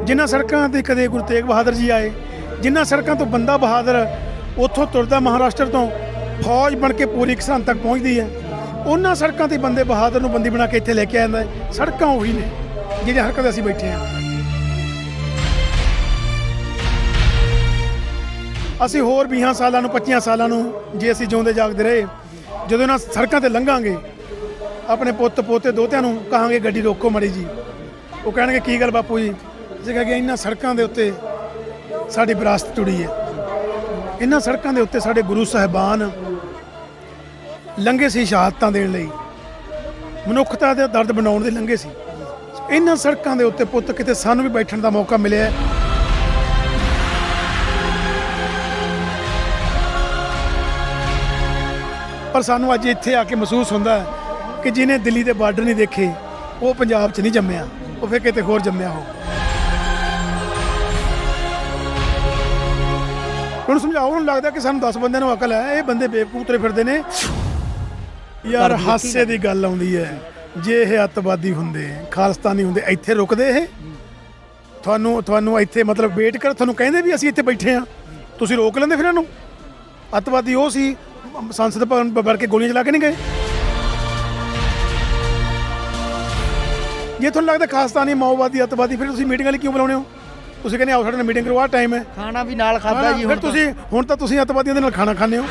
ਜਿਨ੍ਹਾਂ ਸੜਕਾਂ 'ਤੇ ਕਦੇ ਗੁਰੂ ਤੇਗ ਬਹਾਦਰ ਜੀ ਆਏ, ਜਿਨ੍ਹਾਂ ਸੜਕਾਂ ਤੋਂ ਬੰਦਾ ਬਹਾਦਰ ਉੱਥੋਂ ਤੁਰਦਾ ਮਹਾਰਾਸ਼ਟਰ ਤੋਂ ਫੌਜ ਬਣ ਕੇ ਪੂਰੀ ਸਰਹੰਦ ਤੱਕ ਪਹੁੰਚਦੀ ਹੈ, ਉਹਨਾਂ ਸੜਕਾਂ 'ਤੇ ਬੰਦੇ ਬਹਾਦਰ ਨੂੰ ਬੰਦੀ ਬਣਾ ਕੇ ਇੱਥੇ ਲੈ ਕੇ ਆਉਂਦਾ ਹੈ। ਸੜਕਾਂ ਉਹੀ ਨੇ ਜਿਹੜੀਆਂ ਹਰਕਤ ਅਸੀਂ ਬੈਠੇ ਹਾਂ। ਅਸੀਂ ਹੋਰ 20 ਸਾਲਾਂ ਨੂੰ 25 ਸਾਲਾਂ ਨੂੰ ਜੇ ਅਸੀਂ ਜਿਉਂਦੇ ਜਾਗਦੇ ਰਹੇ, ਜਦੋਂ ਇਹਨਾਂ ਸੜਕਾਂ 'ਤੇ ਲੰਘਾਂਗੇ ਆਪਣੇ ਪੁੱਤ ਪੋਤੇ ਦੋਤਿਆਂ ਨੂੰ ਕਹਾਂਗੇ ਗੱਡੀ ਰੋਕੋ ਮਾੜੀ ਜੀ, ਉਹ ਕਹਿਣਗੇ ਕੀ ਗੱਲ ਬਾਪੂ ਜੀ। ਅਸੀਂ ਕਹਾਂਗੇ ਇਹਨਾਂ ਸੜਕਾਂ ਦੇ ਉੱਤੇ ਸਾਡੀ ਵਿਰਾਸਤ ਜੁੜੀ ਹੈ, ਇਹਨਾਂ ਸੜਕਾਂ ਦੇ ਉੱਤੇ ਸਾਡੇ ਗੁਰੂ ਸਾਹਿਬਾਨ ਲੰਘੇ ਸੀ ਸ਼ਹਾਦਤਾਂ ਦੇਣ ਲਈ, ਮਨੁੱਖਤਾ ਦੇ ਦਰਦ ਬਣਾਉਣ ਦੇ ਲੰਘੇ ਸੀ। ਇਹਨਾਂ ਸੜਕਾਂ ਦੇ ਉੱਤੇ ਪੁੱਤ ਕਿਤੇ ਸਾਨੂੰ ਵੀ ਬੈਠਣ ਦਾ ਮੌਕਾ ਮਿਲਿਆ। ਪਰ ਸਾਨੂੰ ਅੱਜ ਇੱਥੇ ਆ ਕੇ ਮਹਿਸੂਸ ਹੁੰਦਾ ਹੈ ਕਿ ਜਿਹਨੇ ਦਿੱਲੀ ਦੇ ਬਾਰਡਰ ਨਹੀਂ ਦੇਖੇ ਉਹ ਪੰਜਾਬ 'ਚ ਨਹੀਂ ਜੰਮਿਆ, ਉਹ ਫਿਰ ਕਿਤੇ ਹੋਰ ਜੰਮਿਆ ਹੋ। ਹੁਣ ਸਮਝਾਓ, ਉਹਨੂੰ ਲੱਗਦਾ ਕਿ ਸਾਨੂੰ 10 ਬੰਦਿਆਂ ਨੂੰ ਅਕਲ ਹੈ, ਇਹ ਬੰਦੇ ਬੇਵਕੂਫ ਤੁਰੇ ਫਿਰਦੇ ਨੇ। ਯਾਰ ਹਾਸੇ ਦੀ ਗੱਲ ਆਉਂਦੀ ਹੈ, ਜੇ ਇਹ ਅੱਤਵਾਦੀ ਹੁੰਦੇ, ਖਾਲਿਸਤਾਨੀ ਹੁੰਦੇ, ਇੱਥੇ ਰੁਕਦੇ ਇਹ? ਤੁਹਾਨੂੰ ਇੱਥੇ ਮਤਲਬ ਵੇਟ ਕਰ, ਤੁਹਾਨੂੰ ਕਹਿੰਦੇ ਵੀ ਅਸੀਂ ਇੱਥੇ ਬੈਠੇ ਹਾਂ, ਤੁਸੀਂ ਰੋਕ ਲੈਂਦੇ ਫਿਰ ਇਹਨੂੰ? ਅੱਤਵਾਦੀ ਉਹ ਸੀ ਸੰਸਦ ਭਵਨ ਵੜ ਕੇ ਗੋਲੀਆਂ ਚਲਾ ਕੇ ਨਹੀਂ ਗਏ। ਜੇ ਤੁਹਾਨੂੰ ਲੱਗਦਾ ਖਾਲਿਸਤਾਨੀ ਮਾਓਵਾਦੀ ਅੱਤਵਾਦੀ, ਫਿਰ ਤੁਸੀਂ ਮੀਟਿੰਗ ਵਾਲੀ ਕਿਉਂ ਬੁਲਾਉਂਦੇ ਹੋ? ਤੁਸੀਂ ਕਹਿੰਦੇ ਆਓ ਸਾਡੇ ਨਾਲ ਮੀਟਿੰਗ ਕਰੋ, ਆਹ ਟਾਈਮ ਹੈ, ਖਾਣਾ ਵੀ ਨਾਲ ਖਾਦਾ ਜੀ। ਹੁਣ ਤਾਂ ਤੁਸੀਂ ਅੱਤਵਾਦੀਆਂ ਦੇ ਨਾਲ ਖਾਣਾ ਖਾਂਦੇ ਹੋ।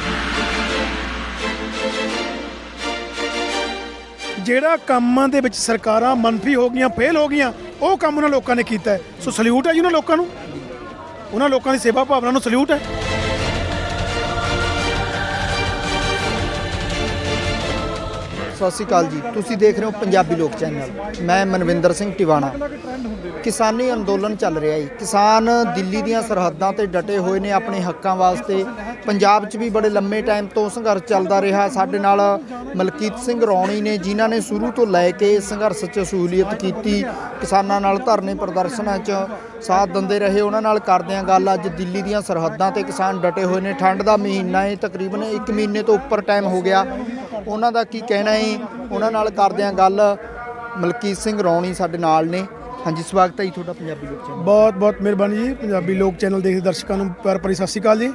ਜਿਹੜਾ ਕੰਮਾਂ ਦੇ ਵਿੱਚ ਸਰਕਾਰਾਂ ਮਨਫੀ ਹੋ ਗਈਆਂ, ਫੇਲ ਹੋ ਗਈਆਂ, ਉਹ ਕੰਮ ਉਹਨਾਂ ਲੋਕਾਂ ਨੇ ਕੀਤਾ। ਸੋ ਸਲੂਟ ਹੈ ਜੀ ਉਹਨਾਂ ਲੋਕਾਂ ਨੂੰ, ਉਹਨਾਂ ਲੋਕਾਂ ਦੀ ਸੇਵਾ ਭਾਵਨਾ ਨੂੰ ਸਲੂਟ ਹੈ। ਸਤਿ ਸ਼੍ਰੀ ਅਕਾਲ ਜੀ, ਤੁਸੀਂ ਦੇਖ ਰਹੇ ਹੋ ਪੰਜਾਬੀ ਲੋਕ ਚੈਨਲ। ਮੈਂ ਮਨਵਿੰਦਰ ਸਿੰਘ ਟਿਵਾਣਾ। ਕਿਸਾਨੀ ਅੰਦੋਲਨ ਚੱਲ ਰਿਹਾ ਹੈ। ਕਿਸਾਨ ਦਿੱਲੀ ਦੀਆਂ ਸਰਹੱਦਾਂ ਤੇ ਡਟੇ ਹੋਏ ਨੇ ਆਪਣੇ ਹੱਕਾਂ ਵਾਸਤੇ। ਪੰਜਾਬ 'ਚ ਵੀ ਬੜੇ ਲੰਮੇ ਟਾਈਮ ਤੋਂ ਸੰਘਰਸ਼ ਚੱਲਦਾ ਰਿਹਾ। ਸਾਡੇ ਨਾਲ ਮਲਕੀਤ ਸਿੰਘ ਰੌਣੀ ਨੇ, ਜਿਨ੍ਹਾਂ ਨੇ ਸ਼ੁਰੂ ਤੋਂ ਲੈ ਕੇ ਸੰਘਰਸ਼ 'ਚ ਸ਼ਮੂਲੀਅਤ ਕੀਤੀ, ਕਿਸਾਨਾਂ ਨਾਲ ਧਰਨੇ ਪ੍ਰਦਰਸ਼ਨਾਂ 'ਚ ਸਾਥ ਦਿੰਦੇ ਰਹੇ। ਉਹਨਾਂ ਨਾਲ ਕਰਦੇ ਹਾਂ ਗੱਲ। ਅੱਜ ਦਿੱਲੀ ਦੀਆਂ ਸਰਹੱਦਾਂ ਤੇ ਕਿਸਾਨ ਡਟੇ ਹੋਏ ਨੇ। ਠੰਡ ਦਾ ਮਹੀਨਾ ਹੈ, ਤਕਰੀਬਨ 1 ਮਹੀਨੇ ਤੋਂ ਉੱਪਰ ਟਾਈਮ ਹੋ ਗਿਆ। ਉਹਨਾਂ ਦਾ ਕੀ ਕਹਿਣਾ ਹੈ, ਉਹਨਾਂ ਨਾਲ ਕਰਦੇ ਹਾਂ ਗੱਲ। ਮਲਕੀਤ ਸਿੰਘ ਰੌਣੀ ਸਾਡੇ ਨਾਲ ਨੇ। ਹਾਂਜੀ, ਸਵਾਗਤ ਹੈ ਜੀ ਤੁਹਾਡਾ ਪੰਜਾਬੀ ਲੋਕ ਚੈਨਲ। ਬਹੁਤ ਬਹੁਤ ਮਿਹਰਬਾਨੀ ਜੀ। ਪੰਜਾਬੀ ਲੋਕ ਚੈਨਲ ਦੇਖਦੇ ਦਰਸ਼ਕਾਂ ਨੂੰ ਪਿਆਰ ਭਰੀ ਸਤਿ ਸ਼੍ਰੀ ਅਕਾਲ ਜੀ।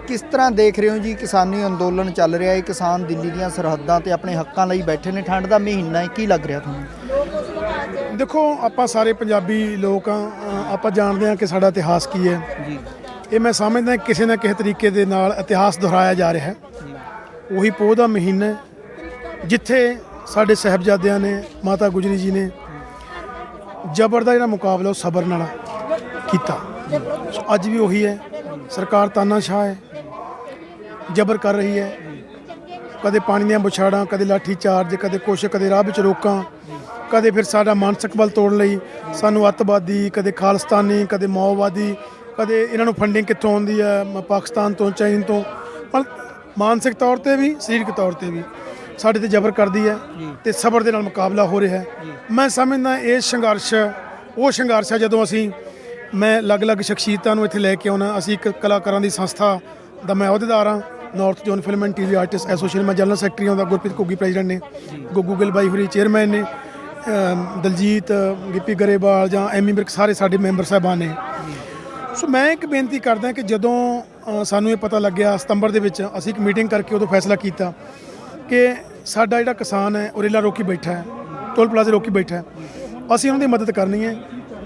ਕਿਸ ਤਰ੍ਹਾਂ ਦੇਖ ਰਹੇ ਹੋ ਜੀ, ਕਿਸਾਨੀ ਅੰਦੋਲਨ ਚੱਲ ਰਿਹਾ ਹੈ, ਕਿਸਾਨ ਦਿੱਲੀ ਦੀਆਂ ਸਰਹੱਦਾਂ ਤੇ ਆਪਣੇ ਹੱਕਾਂ ਲਈ ਬੈਠੇ ਨੇ, ਠੰਡ ਦਾ ਮਹੀਨਾ ਹੈ, ਕੀ ਲੱਗ ਰਿਹਾ ਤੁਹਾਨੂੰ? ਦੇਖੋ, ਆਪਾਂ ਸਾਰੇ ਪੰਜਾਬੀ ਲੋਕ ਆਪਾਂ ਜਾਣਦੇ ਹਾਂ ਕਿ ਸਾਡਾ ਇਤਿਹਾਸ ਕੀ ਹੈ ਜੀ। ਇਹ ਮੈਂ ਸਮਝਦਾ ਕਿਸੇ ਨਾ ਕਿਸੇ ਤਰੀਕੇ ਦੇ ਨਾਲ ਇਤਿਹਾਸ ਦੁਹਰਾਇਆ ਜਾ ਰਿਹਾ ਹੈ। ਉਹੀ ਪੋਹ ਦਾ ਮਹੀਨਾ ਜਿੱਥੇ ਸਾਡੇ ਸਾਹਿਬਜ਼ਾਦਿਆਂ ਨੇ, ਮਾਤਾ ਗੁਜਰੀ ਜੀ ਨੇ ਜ਼ਬਰ ਦਾ ਜਿਹੜਾ ਮੁਕਾਬਲਾ ਉਹ ਸਬਰ ਨਾਲ ਕੀਤਾ। ਅੱਜ ਵੀ ਉਹੀ ਹੈ। ਸਰਕਾਰ ਤਾਨਾਸ਼ਾਹ ਹੈ, ਜ਼ਬਰ ਕਰ ਰਹੀ ਹੈ। ਕਦੇ ਪਾਣੀ ਦੀਆਂ ਬੁਛਾੜਾਂ, ਕਦੇ ਲਾਠੀ ਚਾਰਜ, ਕਦੇ ਕੁਛ, ਕਦੇ ਰਾਹ ਵਿੱਚ ਰੋਕਾਂ, ਕਦੇ ਫਿਰ ਸਾਡਾ ਮਾਨਸਿਕ ਬਲ ਤੋੜਨ ਲਈ ਸਾਨੂੰ ਅੱਤਵਾਦੀ, ਕਦੇ ਖਾਲਿਸਤਾਨੀ, ਕਦੇ ਮਾਓਵਾਦੀ, ਕਦੇ ਇਹਨਾਂ ਨੂੰ ਫੰਡਿੰਗ ਕਿੱਥੋਂ ਆਉਂਦੀ ਹੈ, ਪਾਕਿਸਤਾਨ ਤੋਂ, ਚੀਨ ਤੋਂ। ਪਰ ਮਾਨਸਿਕ ਤੌਰ 'ਤੇ ਵੀ, ਸਰੀਰਕ ਤੌਰ 'ਤੇ ਵੀ ਸਾਡੇ 'ਤੇ ਜ਼ਬਰ ਕਰਦੀ ਹੈ ਅਤੇ ਸਬਰ ਦੇ ਨਾਲ ਮੁਕਾਬਲਾ ਹੋ ਰਿਹਾ ਹੈ। ਮੈਂ ਸਮਝਦਾ ਇਹ ਸੰਘਰਸ਼ ਉਹ ਸੰਘਰਸ਼ ਹੈ ਜਦੋਂ ਮੈਂ ਅਲੱਗ-ਅਲੱਗ ਸ਼ਖਸੀਅਤਾਂ ਨੂੰ ਇੱਥੇ ਲੈ ਕੇ ਆਉਣਾ। ਅਸੀਂ ਇੱਕ ਕਲਾਕਾਰਾਂ ਦੀ ਸੰਸਥਾ ਦਾ ਮੈਂ ਅਹੁਦੇਦਾਰ ਹਾਂ, north zone film and TV artist association. ਮੈਂ ਜਨਰਲ ਸੈਕਟਰੀ ਹਾਂ, ਗੁਰਪ੍ਰੀਤ ਘੁੱਗੀ ਪ੍ਰੈਜ਼ੀਡੈਂਟ ਨੇ, ਗੁੱਗੂ ਗਿੱਲ ਬਾਈ ਹੋਰੀ ਚੇਅਰਮੈਨ ਨੇ, ਦਲਜੀਤ, ਗਿੱਪੀ ਗਰੇਵਾਲ ਜਾਂ ਐਮੀ ਵਿਰਕ, ਸਾਰੇ ਸਾਡੇ ਮੈਂਬਰ ਸਾਹਿਬਾਨ ਨੇ। ਸੋ ਮੈਂ ਇੱਕ ਬੇਨਤੀ ਕਰਦਾ ਕਿ ਜਦੋਂ ਸਾਨੂੰ ਇਹ ਪਤਾ ਲੱਗਿਆ ਸਤੰਬਰ ਦੇ ਵਿੱਚ, ਅਸੀਂ ਇੱਕ ਮੀਟਿੰਗ ਕਰਕੇ ਉਦੋਂ ਫੈਸਲਾ ਕੀਤਾ ਕਿ ਸਾਡਾ ਜਿਹੜਾ ਕਿਸਾਨ ਹੈ ਉਹ ਰੇਲਾਂ ਰੋਕੀ ਬੈਠਾ ਹੈ, ਟੋਲ ਪਲਾਜ਼ੇ ਰੋਕੀ ਬੈਠਾ ਹੈ, ਅਸੀਂ ਉਹਨਾਂ ਦੀ ਮਦਦ ਕਰਨੀ ਹੈ।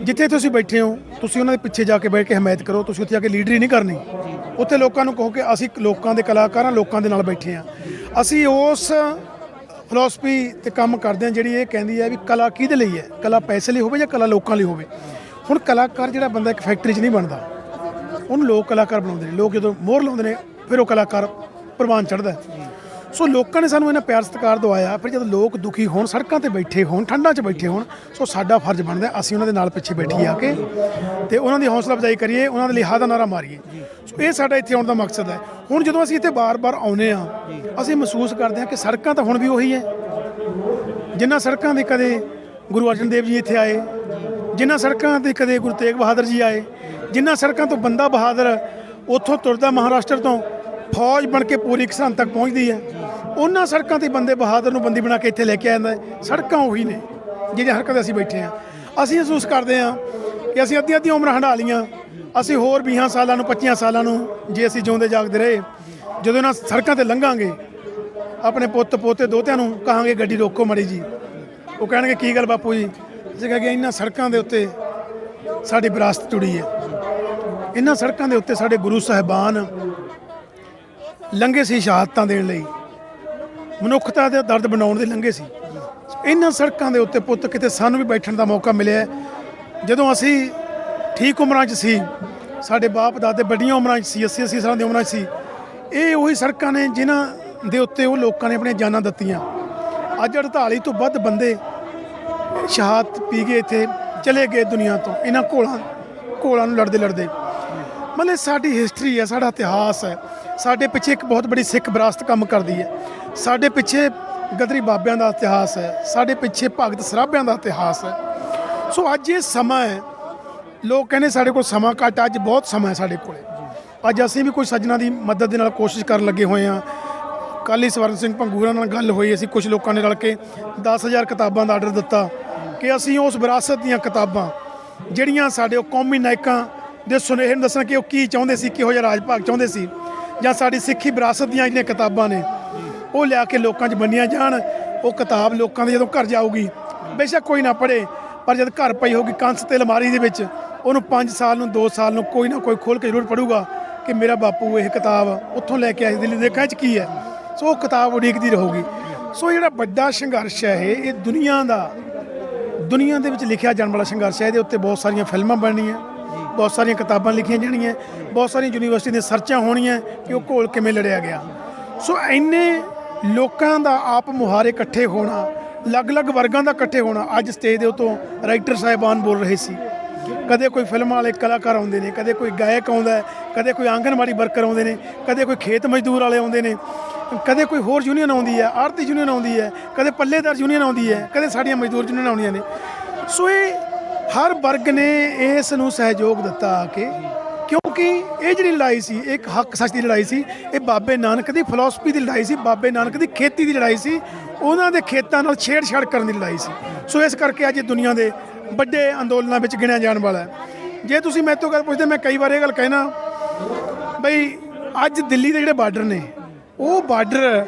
ਜਿੱਥੇ ਤੁਸੀਂ ਬੈਠੇ ਹੋ ਤੁਸੀਂ ਉਹਨਾਂ ਦੇ ਪਿੱਛੇ ਜਾ ਕੇ ਬੈਠ ਕੇ ਹਮਾਇਤ ਕਰੋ। ਤੁਸੀਂ ਉੱਥੇ ਜਾ ਕੇ ਲੀਡਰੀ ਨਹੀਂ ਕਰਨੀ। ਉੱਥੇ ਲੋਕਾਂ ਨੂੰ ਕਹੋ ਕਿ ਅਸੀਂ ਲੋਕਾਂ ਦੇ ਕਲਾਕਾਰ ਹਾਂ, ਲੋਕਾਂ ਦੇ ਨਾਲ ਬੈਠੇ ਹਾਂ। ਅਸੀਂ ਉਸ ਫਿਲਾਸਫੀ 'ਤੇ ਕੰਮ ਕਰਦੇ ਹਾਂ ਜਿਹੜੀ ਇਹ ਕਹਿੰਦੀ ਹੈ ਵੀ ਕਲਾ ਕਿਹਦੇ ਲਈ ਹੈ, ਕਲਾ ਪੈਸੇ ਲਈ ਹੋਵੇ ਜਾਂ ਕਲਾ ਲੋਕਾਂ ਲਈ ਹੋਵੇ। ਹੁਣ ਕਲਾਕਾਰ ਜਿਹੜਾ ਬੰਦਾ ਇੱਕ ਫੈਕਟਰੀ 'ਚ ਨਹੀਂ ਬਣਦਾ, ਉਹਨੂੰ ਲੋਕ ਕਲਾਕਾਰ ਬਣਾਉਂਦੇ ਨੇ। ਲੋਕ ਜਦੋਂ ਮੋਹਰ ਲਾਉਂਦੇ ਨੇ ਫਿਰ ਉਹ ਕਲਾਕਾਰ ਪ੍ਰਵਾਨ ਚੜ੍ਹਦਾ। ਸੋ ਲੋਕਾਂ ਨੇ ਸਾਨੂੰ ਇਹਨਾਂ ਪਿਆਰ ਸਤਿਕਾਰ ਦਵਾਇਆ। ਫਿਰ ਜਦੋਂ ਲੋਕ ਦੁਖੀ ਹੋਣ, ਸੜਕਾਂ 'ਤੇ ਬੈਠੇ ਹੋਣ, ਠੰਡਾਂ 'ਚ ਬੈਠੇ ਹੋਣ, ਸੋ ਸਾਡਾ ਫਰਜ਼ ਬਣਦਾ ਅਸੀਂ ਉਹਨਾਂ ਦੇ ਨਾਲ ਪਿੱਛੇ ਬੈਠੀਏ ਆ ਕੇ ਅਤੇ ਉਹਨਾਂ ਦੀ ਹੌਸਲਾ ਅਫਜ਼ਾਈ ਕਰੀਏ, ਉਹਨਾਂ ਦੇ ਲਈ ਹਾ ਦਾ ਨਾਅਰਾ ਮਾਰੀਏ। ਸੋ ਇਹ ਸਾਡਾ ਇੱਥੇ ਆਉਣ ਦਾ ਮਕਸਦ ਹੈ। ਹੁਣ ਜਦੋਂ ਅਸੀਂ ਇੱਥੇ ਬਾਰ-ਬਾਰ ਆਉਂਦੇ ਹਾਂ, ਅਸੀਂ ਮਹਿਸੂਸ ਕਰਦੇ ਹਾਂ ਕਿ ਸੜਕਾਂ ਤਾਂ ਹੁਣ ਵੀ ਉਹੀ ਹੈ। ਜਿਨ੍ਹਾਂ ਸੜਕਾਂ 'ਤੇ ਕਦੇ ਗੁਰੂ ਅਰਜਨ ਦੇਵ ਜੀ ਇੱਥੇ ਆਏ, ਜਿਨ੍ਹਾਂ ਸੜਕਾਂ 'ਤੇ ਕਦੇ ਗੁਰੂ ਤੇਗ ਬਹਾਦਰ ਜੀ ਆਏ, ਜਿਨ੍ਹਾਂ ਸੜਕਾਂ ਤੋਂ ਬੰਦਾ ਬਹਾਦਰ ਉੱਥੋਂ ਤੁਰਦਾ ਮਹਾਰਾਸ਼ਟਰ ਤੋਂ ਫੌਜ ਬਣ ਕੇ ਪੂਰੀ ਸਰਹੰਦ ਤੱਕ ਪਹੁੰਚਦੀ ਹੈ, ਉਹਨਾਂ ਸੜਕਾਂ 'ਤੇ ਬੰਦੇ ਬਹਾਦਰ ਨੂੰ ਬੰਦੀ ਬਣਾ ਕੇ ਇੱਥੇ ਲੈ ਕੇ ਆਉਂਦਾ ਹੈ। ਸੜਕਾਂ ਉਹੀ ਨੇ ਜਿਹੜੀਆਂ ਹਰਕਤ ਅਸੀਂ ਬੈਠੇ ਹਾਂ। ਅਸੀਂ ਮਹਿਸੂਸ ਕਰਦੇ ਹਾਂ ਕਿ ਅਸੀਂ ਅੱਧੀਆਂ ਉਮਰਾਂ ਹੰਢਾ ਲੀਆਂ, ਅਸੀਂ ਹੋਰ 20 ਸਾਲਾਂ ਨੂੰ 25 ਸਾਲਾਂ ਨੂੰ ਜੇ ਅਸੀਂ ਜਿਉਂਦੇ ਜਾਗਦੇ ਰਹੇ, ਜਦੋਂ ਇਹਨਾਂ ਸੜਕਾਂ ਤੇ ਲੰਘਾਂਗੇ ਆਪਣੇ ਪੁੱਤ ਪੋਤੇ ਦੋਤਿਆਂ ਨੂੰ ਕਹਾਂਗੇ ਗੱਡੀ ਰੋਕੋ ਮਾੜੀ ਜੀ, ਉਹ ਕਹਿਣਗੇ ਕੀ ਗੱਲ ਬਾਪੂ ਜੀ, ਅਸੀਂ ਕਹਾਂਗੇ ਇਹਨਾਂ ਸੜਕਾਂ ਦੇ ਉੱਤੇ ਸਾਡੀ ਵਿਰਾਸਤ ਜੁੜੀ ਹੈ, ਇਹਨਾਂ ਸੜਕਾਂ ਦੇ ਉੱਤੇ ਸਾਡੇ ਗੁਰੂ ਸਾਹਿਬਾਨ ਲੰਘੇ ਸੀ ਸ਼ਹਾਦਤਾਂ ਦੇਣ ਲਈ, ਮਨੁੱਖਤਾ ਦੇ ਦਰਦ ਬਣਾਉਣ ਦੇ ਲੰਘੇ ਸੀ। ਇਹਨਾਂ ਸੜਕਾਂ ਦੇ ਉੱਤੇ ਪੁੱਤ ਕਿਤੇ ਸਾਨੂੰ ਵੀ ਬੈਠਣ ਦਾ ਮੌਕਾ ਮਿਲਿਆ ਜਦੋਂ ਅਸੀਂ ਠੀਕ ਉਮਰਾਂ 'ਚ ਸੀ, ਸਾਡੇ ਬਾਪ ਦਾਦੇ ਵੱਡੀਆਂ ਉਮਰਾਂ 'ਚ ਸੀ, 80 ਸਾਲਾਂ ਦੀ ਉਮਰਾਂ 'ਚ ਸੀ। ਇਹ ਉਹੀ ਸੜਕਾਂ ਨੇ ਜਿਨ੍ਹਾਂ ਦੇ ਉੱਤੇ ਉਹ ਲੋਕਾਂ ਨੇ ਆਪਣੀਆਂ ਜਾਨਾਂ ਦਿੱਤੀਆਂ। ਅੱਜ 48 ਤੋਂ ਵੱਧ ਬੰਦੇ ਸ਼ਹਾਦਤ ਪੀ ਕੇ ਇੱਥੇ ਚਲੇ ਗਏ ਦੁਨੀਆ ਤੋਂ, ਇਹਨਾਂ ਘੋਲਾਂ ਨੂੰ ਲੜਦੇ ਮਤਲਬ ਸਾਡੀ ਹਿਸਟਰੀ ਹੈ, ਸਾਡਾ ਇਤਿਹਾਸ ਹੈ। ਸਾਡੇ ਪਿੱਛੇ ਇੱਕ ਬਹੁਤ ਬੜੀ ਸਿੱਖ ਵਿਰਾਸਤ ਕੰਮ ਕਰਦੀ ਹੈ। ਸਾਡੇ ਪਿੱਛੇ ਗਦਰੀ ਬਾਬਿਆਂ ਦਾ ਇਤਿਹਾਸ ਹੈ, ਸਾਡੇ ਪਿੱਛੇ ਭਗਤ ਸਰਾਭਿਆਂ ਦਾ ਇਤਿਹਾਸ ਹੈ। ਸੋ ਅੱਜ ਇਹ ਸਮਾਂ ਹੈ, ਲੋਕ ਕਹਿੰਦੇ ਸਾਡੇ ਕੋਲ ਸਮਾਂ ਘੱਟ, ਅੱਜ ਬਹੁਤ ਸਮਾਂ ਹੈ ਸਾਡੇ ਕੋਲ। ਅੱਜ ਅਸੀਂ ਵੀ ਕੋਈ ਸੱਜਣਾ ਦੀ ਮਦਦ ਦੇ ਨਾਲ ਕੋਸ਼ਿਸ਼ ਕਰਨ ਲੱਗੇ ਹੋਏ ਹਾਂ। ਕੱਲ੍ਹ ਹੀ ਸਵਰਨ ਸਿੰਘ ਭੰਗੂਰਾ ਨਾਲ ਗੱਲ ਹੋਈ, ਅਸੀਂ ਕੁਝ ਲੋਕਾਂ ਨੇ ਰਲ ਕੇ 10,000 ਕਿਤਾਬਾਂ ਦਾ ਆਰਡਰ ਦਿੱਤਾ ਕਿ ਅਸੀਂ ਉਸ ਵਿਰਾਸਤ ਦੀਆਂ ਕਿਤਾਬਾਂ ਜਿਹੜੀਆਂ ਸਾਡੇ ਉਹ ਕੌਮੀ ਨਾਇਕਾਂ ਦੇ ਸੁਨੇਹੇ ਨੂੰ ਦੱਸਣ ਕਿ ਉਹ ਕੀ ਚਾਹੁੰਦੇ ਸੀ, ਕਿਹੋ ਜਿਹਾ ਰਾਜ ਭਾਗ ਚਾਹੁੰਦੇ ਸੀ, ਜਾਂ ਸਾਡੀ ਸਿੱਖੀ ਵਿਰਾਸਤ ਦੀਆਂ ਜਿਹੜੀਆਂ ਕਿਤਾਬਾਂ ਨੇ ਉਹ ਲਿਆ ਕੇ ਲੋਕਾਂ 'ਚ ਵੰਡੀਆਂ ਜਾਣ। ਉਹ ਕਿਤਾਬ ਲੋਕਾਂ ਦੇ ਜਦੋਂ ਘਰ ਜਾਊਗੀ, ਬੇਸ਼ੱਕ ਕੋਈ ਨਾ ਪੜ੍ਹੇ, ਪਰ ਜਦ ਘਰ ਪਈ ਹੋਊਗੀ ਕੰਸ ਤੇ ਅਲਮਾਰੀ ਦੇ ਵਿੱਚ, ਉਹਨੂੰ 5 ਸਾਲ ਨੂੰ 2 ਸਾਲ ਨੂੰ ਕੋਈ ਨਾ ਕੋਈ ਖੋਲ੍ਹ ਕੇ ਜ਼ਰੂਰ ਪੜ੍ਹੂਗਾ ਕਿ ਮੇਰਾ ਬਾਪੂ ਇਹ ਕਿਤਾਬ ਉੱਥੋਂ ਲੈ ਕੇ ਆਇਆ, ਦਿੱਲੀ ਦੇਖਾਂ 'ਚ ਕੀ ਹੈ। ਸੋ ਉਹ ਕਿਤਾਬ ਉਡੀਕਦੀ ਰਹੂਗੀ। ਸੋ ਜਿਹੜਾ ਵੱਡਾ ਸੰਘਰਸ਼ ਹੈ ਇਹ ਦੁਨੀਆ ਦੇ ਵਿੱਚ ਲਿਖਿਆ ਜਾਣ ਵਾਲਾ ਸੰਘਰਸ਼ ਹੈ। ਇਹਦੇ ਉੱਤੇ ਬਹੁਤ ਸਾਰੀਆਂ ਫਿਲਮਾਂ ਬਣਨੀਆਂ, ਬਹੁਤ ਸਾਰੀਆਂ ਕਿਤਾਬਾਂ ਲਿਖੀਆਂ ਜਾਣੀਆਂ, ਬਹੁਤ ਸਾਰੀਆਂ ਯੂਨੀਵਰਸਿਟੀ ਦੀਆਂ ਸਰਚਾਂ ਹੋਣੀਆਂ ਕਿ ਉਹ ਘੋਲ ਕਿਵੇਂ ਲੜਿਆ ਗਿਆ। ਸੋ ਇੰਨੇ ਲੋਕਾਂ ਦਾ ਆਪ ਮੁਹਾਰੇ ਇਕੱਠੇ ਹੋਣਾ, ਅਲੱਗ-ਅਲੱਗ ਵਰਗਾਂ ਦਾ ਇਕੱਠੇ ਹੋਣਾ। ਅੱਜ ਸਟੇਜ ਦੇ ਉੱਤੋਂ ਰਾਈਟਰ ਸਾਹਿਬਾਨ ਬੋਲ ਰਹੇ ਸੀ, ਕਦੇ ਕੋਈ ਫਿਲਮਾਂ ਵਾਲੇ ਕਲਾਕਾਰ ਆਉਂਦੇ ਨੇ, ਕਦੇ ਕੋਈ ਗਾਇਕ ਆਉਂਦਾ, ਕਦੇ ਕੋਈ ਆਂਗਣਵਾੜੀ ਵਰਕਰ ਆਉਂਦੇ ਨੇ, ਕਦੇ ਕੋਈ ਖੇਤ ਮਜ਼ਦੂਰ ਵਾਲੇ ਆਉਂਦੇ ਨੇ, ਕਦੇ ਕੋਈ ਹੋਰ ਯੂਨੀਅਨ ਆਉਂਦੀ ਹੈ, ਆੜਤੀ ਯੂਨੀਅਨ ਆਉਂਦੀ ਹੈ, ਕਦੇ ਪੱਲੇਦਾਰ ਯੂਨੀਅਨ ਆਉਂਦੀ ਹੈ, ਕਦੇ ਸਾਡੀਆਂ ਮਜ਼ਦੂਰ ਯੂਨੀਅਨ ਆਉਂਦੀਆਂ ਨੇ। ਸੋ ਇਹ ਹਰ ਵਰਗ ਨੇ ਇਸ ਨੂੰ ਸਹਿਯੋਗ ਦਿੱਤਾ ਕਿ ਕਿਉਂਕਿ ਇਹ ਜਿਹੜੀ ਲੜਾਈ ਸੀ ਇੱਕ ਹੱਕ ਸੱਚ ਦੀ ਲੜਾਈ ਸੀ, ਇਹ ਬਾਬੇ ਨਾਨਕ ਦੀ ਫਿਲਾਸਫੀ ਦੀ ਲੜਾਈ ਸੀ, ਬਾਬੇ ਨਾਨਕ ਦੀ ਖੇਤੀ ਦੀ ਲੜਾਈ ਸੀ, ਉਹਨਾਂ ਦੇ ਖੇਤਾਂ ਨਾਲ ਛੇੜਛਾੜ ਕਰਨ ਦੀ ਲੜਾਈ ਸੀ। ਸੋ ਇਸ ਕਰਕੇ ਅੱਜ ਦੁਨੀਆ ਦੇ ਵੱਡੇ ਅੰਦੋਲਨਾਂ ਵਿੱਚ ਗਿਣਿਆ ਜਾਣ ਵਾਲਾ ਹੈ। ਜੇ ਤੁਸੀਂ ਮੇਰੇ ਤੋਂ ਗੱਲ ਪੁੱਛਦੇ, ਮੈਂ ਕਈ ਵਾਰ ਇਹ ਗੱਲ ਕਹਿਣਾ ਬਈ ਅੱਜ ਦਿੱਲੀ ਦੇ ਜਿਹੜੇ ਬਾਰਡਰ ਨੇ, ਉਹ ਬਾਰਡਰ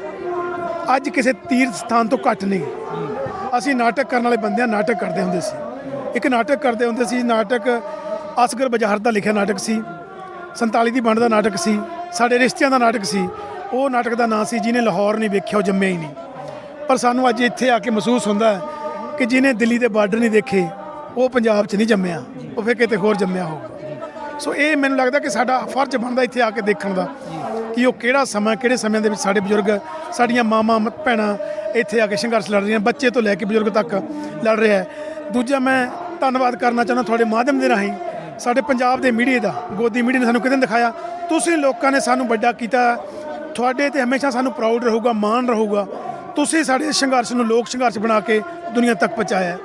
ਅੱਜ ਕਿਸੇ ਤੀਰਥ ਸਥਾਨ ਤੋਂ ਘੱਟ ਨਹੀਂ। ਅਸੀਂ ਨਾਟਕ ਕਰਨ ਵਾਲੇ ਬੰਦੇ ਆ, ਨਾਟਕ ਕਰਦੇ ਹੁੰਦੇ ਸੀ। ਇੱਕ ਨਾਟਕ ਕਰਦੇ ਹੁੰਦੇ ਸੀ, ਨਾਟਕ ਅਸਗਰ ਬਜ਼ਾਰ ਦਾ ਲਿਖਿਆ ਨਾਟਕ ਸੀ, 47 ਦੀ ਵੰਡ ਦਾ ਨਾਟਕ ਸੀ, ਸਾਡੇ ਰਿਸ਼ਤਿਆਂ ਦਾ ਨਾਟਕ ਸੀ। ਉਹ ਨਾਟਕ ਦਾ ਨਾਂ ਸੀ ਜਿਹਨੇ ਲਾਹੌਰ ਨਹੀਂ ਵੇਖਿਆ ਉਹ ਜੰਮਿਆ ਹੀ ਨਹੀਂ। ਪਰ ਸਾਨੂੰ ਅੱਜ ਇੱਥੇ ਆ ਕੇ ਮਹਿਸੂਸ ਹੁੰਦਾ ਹੈ ਕਿ ਜਿਹਨੇ ਦਿੱਲੀ ਦੇ ਬਾਰਡਰ ਨਹੀਂ ਦੇਖੇ ਉਹ ਪੰਜਾਬ 'ਚ ਨਹੀਂ ਜੰਮਿਆ, ਉਹ ਫਿਰ ਕਿਤੇ ਹੋਰ ਜੰਮਿਆ ਹੋਊਗਾ। ਸੋ ਇਹ ਮੈਨੂੰ ਲੱਗਦਾ ਕਿ ਸਾਡਾ ਫਰਜ਼ ਬਣਦਾ ਇੱਥੇ ਆ ਕੇ ਦੇਖਣ ਦਾ ਕਿ ਉਹ ਕਿਹੜਾ ਸਮਾਂ, ਕਿਹੜੇ ਸਮਿਆਂ ਦੇ ਵਿੱਚ ਸਾਡੇ ਬਜ਼ੁਰਗ, ਸਾਡੀਆਂ ਮਾਵਾਂ ਭੈਣਾਂ ਇੱਥੇ ਆ ਕੇ ਸੰਘਰਸ਼ ਲੜ ਰਹੀਆਂ, ਬੱਚੇ ਤੋਂ ਲੈ ਕੇ ਬਜ਼ੁਰਗ ਤੱਕ ਲੜ ਰਿਹਾ ਹੈ। ਦੂਜਾ ਮੈਂ ਧੰਨਵਾਦ ਕਰਨਾ ਚਾਹੁੰਦਾ ਤੁਹਾਡੇ ਮਾਧਿਅਮ ਦੇ ਰਾਹੀਂ ਸਾਡੇ ਪੰਜਾਬ ਦੇ ਮੀਡੀਆ ਦਾ। ਗੋਦੀ ਮੀਡੀਆ ਨੇ ਸਾਨੂੰ ਕਿਤੇ ਦਿਖਾਇਆ, ਤੁਸੀਂ ਲੋਕਾਂ ਨੇ ਸਾਨੂੰ ਵੱਡਾ ਕੀਤਾ, ਤੁਹਾਡੇ ਤੇ ਹਮੇਸ਼ਾ ਸਾਨੂੰ ਪ੍ਰਾਊਡ ਰਹੂਗਾ, ਮਾਣ ਰਹੂਗਾ। ਤੁਸੀਂ ਸਾਡੇ ਸੰਘਰਸ਼ ਨੂੰ ਲੋਕ ਸੰਘਰਸ਼ ਬਣਾ ਕੇ ਦੁਨੀਆ ਤੱਕ ਪਹੁੰਚਾਇਆ।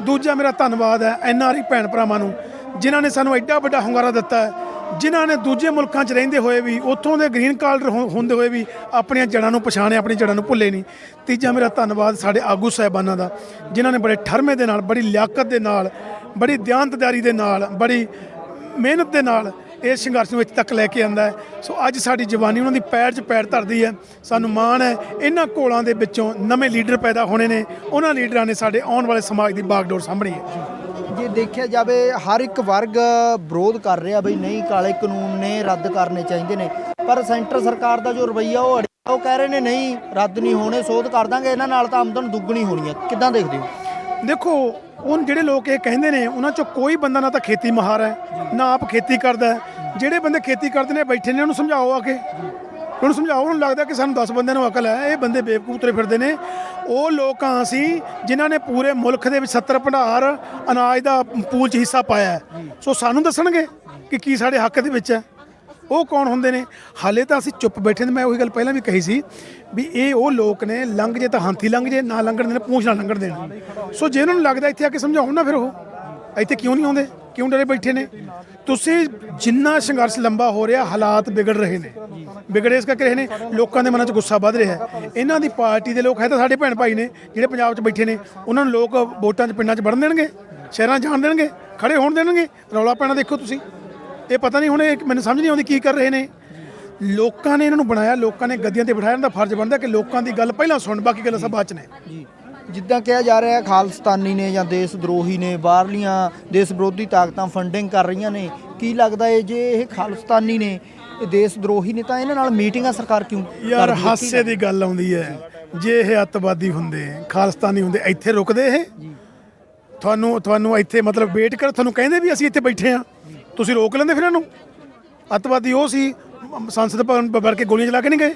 ਦੂਜਾ ਮੇਰਾ ਧੰਨਵਾਦ ਹੈ NRI ਭੈਣ ਭਰਾਵਾਂ ਨੂੰ ਜਿਨ੍ਹਾਂ ਨੇ ਸਾਨੂੰ ਐਡਾ ਵੱਡਾ ਹੁੰਗਾਰਾ ਦਿੱਤਾ ਹੈ, ਜਿਨ੍ਹਾਂ ਨੇ ਦੂਜੇ ਮੁਲਕਾਂ 'ਚ ਰਹਿੰਦੇ ਹੋਏ ਵੀ, ਉੱਥੋਂ ਦੇ ਗ੍ਰੀਨ ਕਾਰਡ ਹੁੰਦੇ ਹੋਏ ਵੀ ਆਪਣੀਆਂ ਜੜ੍ਹਾਂ ਨੂੰ ਪਛਾਣਿਆ, ਆਪਣੀ ਜੜ੍ਹਾਂ ਨੂੰ ਭੁੱਲੇ ਨਹੀਂ। ਤੀਜਾ ਮੇਰਾ ਧੰਨਵਾਦ ਸਾਡੇ ਆਗੂ ਸਾਹਿਬਾਨਾਂ ਦਾ ਜਿਨ੍ਹਾਂ ਨੇ ਬੜੇ ਠਰਮੇ ਦੇ ਨਾਲ, ਬੜੀ ਲਿਆਕਤ ਦੇ ਨਾਲ, ਬੜੀ ਦਿਆਨਤਦਾਰੀ ਦੇ ਨਾਲ, ਬੜੀ ਮਿਹਨਤ ਦੇ ਨਾਲ ਇਸ ਸੰਘਰਸ਼ ਨੂੰ ਵਿੱਚ ਤੱਕ ਲੈ ਕੇ ਆਂਦਾ ਹੈ। ਸੋ ਅੱਜ ਸਾਡੀ ਜਵਾਨੀ ਉਹਨਾਂ ਦੀ ਪੈਰ 'ਚ ਪੈਰ ਧਰਦੀ ਹੈ। ਸਾਨੂੰ ਮਾਣ ਹੈ ਇਹਨਾਂ ਘੋਲਾਂ ਦੇ ਵਿੱਚੋਂ ਨਵੇਂ ਲੀਡਰ ਪੈਦਾ ਹੋਣੇ ਨੇ, ਉਹਨਾਂ ਲੀਡਰਾਂ ਨੇ ਸਾਡੇ ਆਉਣ ਵਾਲੇ ਸਮਾਜ ਦੀ ਬਾਗਡੋਰ ਸਾਂਭਣੀ ਹੈ। ਜੇ ਦੇਖਿਆ ਜਾਵੇ ਹਰ ਇੱਕ ਵਰਗ ਵਿਰੋਧ ਕਰ ਰਿਹਾ ਬਈ ਨਹੀਂ ਕਾਲੇ ਕਾਨੂੰਨ ਨੇ ਰੱਦ ਕਰਨੇ ਚਾਹੀਦੇ ਨੇ, ਪਰ ਸੈਂਟਰ ਸਰਕਾਰ ਦਾ ਜੋ ਰਵੱਈਆ ਉਹ ਕਹਿ ਰਹੇ ਨੇ ਨਹੀਂ ਰੱਦ ਨਹੀਂ ਹੋਣੇ, ਸੋਧ ਕਰ ਦਾਂਗੇ, ਇਹਨਾਂ ਨਾਲ ਤਾਂ ਆਮਦਨ ਦੁੱਗਣੀ ਹੋਣੀ ਹੈ। ਕਿੱਦਾਂ ਦੇਖਦੇ ਹੋ? ਦੇਖੋ ਹੁਣ ਜਿਹੜੇ ਲੋਕ ਇਹ ਕਹਿੰਦੇ ਨੇ ਉਹਨਾਂ 'ਚੋਂ ਕੋਈ ਬੰਦਾ ਨਾ ਤਾਂ ਖੇਤੀ ਮਾਹਰ ਹੈ, ਨਾ ਆਪ ਖੇਤੀ ਕਰਦਾ ਹੈ। ਜਿਹੜੇ ਬੰਦੇ ਖੇਤੀ ਕਰਦੇ ਨੇ ਬੈਠੇ ਨੇ, ਉਹਨੂੰ ਸਮਝਾਓ ਆ ਕੇ, ਉਹਨੂੰ ਸਮਝਾਓ। ਉਹਨੂੰ ਲੱਗਦਾ ਕਿ ਸਾਨੂੰ 10 ਬੰਦਿਆਂ ਨੂੰ ਅਕਲ ਹੈ, ਇਹ ਬੰਦੇ ਬੇਵਕੂਫ ਤੁਰੇ ਫਿਰਦੇ ਨੇ। ਉਹ ਲੋਕ ਅਸੀਂ ਜਿਨ੍ਹਾਂ ਨੇ ਪੂਰੇ ਮੁਲਕ ਦੇ ਵਿੱਚ 70 ਭੰਡਾਰ ਅਨਾਜ ਦਾ ਪੂਲ 'ਚ ਹਿੱਸਾ ਪਾਇਆ ਹੈ। ਸੋ ਸਾਨੂੰ ਦੱਸਣਗੇ ਕਿ ਕੀ ਸਾਡੇ ਹੱਕ ਦੇ ਵਿੱਚ ਹੈ। ਉਹ ਕੌਣ ਹੁੰਦੇ ਨੇ? ਹਾਲੇ ਤਾਂ ਅਸੀਂ ਚੁੱਪ ਬੈਠੇ ਨੇ। ਮੈਂ ਉਹੀ ਗੱਲ ਪਹਿਲਾਂ ਵੀ ਕਹੀ ਸੀ ਵੀ ਇਹ ਉਹ ਲੋਕ ਨੇ, ਲੰਘ ਜੇ ਤਾਂ ਹਾਥੀ ਲੰਘ ਜੇ, ਨਾ ਲੰਘਣ ਦੇਣ ਪੂੰਛ ਨਾ ਲੰਘਣ ਦੇਣ। ਸੋ ਜੇ ਉਹਨਾਂ ਨੂੰ ਲੱਗਦਾ ਇੱਥੇ ਆ ਕੇ ਸਮਝਾਉਣ ਨਾ, ਫਿਰ ਉਹ ਇੱਥੇ ਕਿਉਂ ਨਹੀਂ ਆਉਂਦੇ, ਕਿਉਂ ਡਰੇ ਬੈਠੇ ਨੇ? ਤੁਸੀਂ ਜਿੰਨਾ ਸੰਘਰਸ਼ ਲੰਬਾ ਹੋ ਰਿਹਾ, ਹਾਲਾਤ ਵਿਗੜ ਰਹੇ ਨੇ, ਵਿਗੜੇ ਇਸ ਕਰਕੇ ਰਹੇ ਨੇ, ਲੋਕਾਂ ਦੇ ਮਨਾਂ 'ਚ ਗੁੱਸਾ ਵੱਧ ਰਿਹਾ ਹੈ। ਇਹਨਾਂ ਦੀ ਪਾਰਟੀ ਦੇ ਲੋਕ ਹੈ ਤਾਂ ਸਾਡੇ ਭੈਣ ਭਾਈ ਨੇ ਜਿਹੜੇ ਪੰਜਾਬ 'ਚ ਬੈਠੇ ਨੇ, ਉਹਨਾਂ ਨੂੰ ਲੋਕ ਵੋਟਾਂ 'ਚ ਪਿੰਡਾਂ 'ਚ ਵੜਨ ਦੇਣਗੇ, ਸ਼ਹਿਰਾਂ 'ਚ ਜਾਣ ਦੇਣਗੇ? ਖੜੇ ਹੋਣ ਦੇਣਗੇ, ਰੌਲਾ ਪੈਣਾ ਦੇਖੋ ਤੁਸੀਂ। ਇਹ ਪਤਾ ਨਹੀਂ ਹੁਣ ਇਹ ਮੈਨੂੰ ਸਮਝ ਨਹੀਂ ਆਉਂਦੀ ਕੀ ਕਰ ਰਹੇ ਨੇ। ਲੋਕਾਂ ਨੇ ਇਹਨਾਂ ਨੂੰ ਬਣਾਇਆ, ਲੋਕਾਂ ਨੇ ਗੱਦੀਆਂ ਤੇ ਬਿਠਾਇਆ, ਇਹਨਾਂ ਦਾ ਫਰਜ਼ ਬਣਦਾ ਕਿ ਲੋਕਾਂ ਦੀ ਗੱਲ ਪਹਿਲਾਂ ਸੁਣ, ਬਾਕੀ ਗੱਲਾਂ ਸਭ ਬਾਅਦ ਚ ਨੇ ਜੀ। ਜਿੱਦਾਂ ਕਿਹਾ ਜਾ ਰਿਹਾ ਖਾਲਿਸਤਾਨੀ ਨੇ ਜਾਂ ਦੇਸ਼ ਦਰੋਹੀ ਨੇ, ਬਾਹਰਲੀਆਂ ਦੇਸ਼ ਵਿਰੋਧੀ ਤਾਕਤਾਂ ਫੰਡਿੰਗ ਕਰ ਰਹੀਆਂ ਨੇ, ਕੀ ਲੱਗਦਾ ਹੈ ਜੇ ਇਹ ਖਾਲਿਸਤਾਨੀ ਨੇ, ਇਹ ਦੇਸ਼ ਦਰੋਹੀ ਨੇ, ਤਾਂ ਇਹਨਾਂ ਨਾਲ ਮੀਟਿੰਗਾਂ ਸਰਕਾਰ ਕਿਉਂ ਯਾਰ ਕਰਦੀ ਹੈ? ਹਾਸੇ ਦੀ ਗੱਲ ਆਉਂਦੀ ਹੈ, ਜੇ ਇਹ ਅੱਤਵਾਦੀ ਹੁੰਦੇ, ਖਾਲਿਸਤਾਨੀ ਹੁੰਦੇ, ਇੱਥੇ ਰੁਕਦੇ ਇਹ? ਤੁਹਾਨੂੰ ਇੱਥੇ ਮਤਲਬ ਵੇਟ ਕਰ, ਤੁਹਾਨੂੰ ਕਹਿੰਦੇ ਵੀ ਅਸੀਂ ਇੱਥੇ ਬੈਠੇ ਆ, ਤੁਸੀਂ ਰੋਕ ਲੈਂਦੇ ਫਿਰ ਇਹਨਾਂ ਨੂੰ? ਅੱਤਵਾਦੀ ਉਹ ਸੀ ਸੰਸਦ ਭਵਨ ਵੜ ਕੇ ਗੋਲੀਆਂ ਚਲਾ ਕੇ ਨਹੀਂ ਗਏ,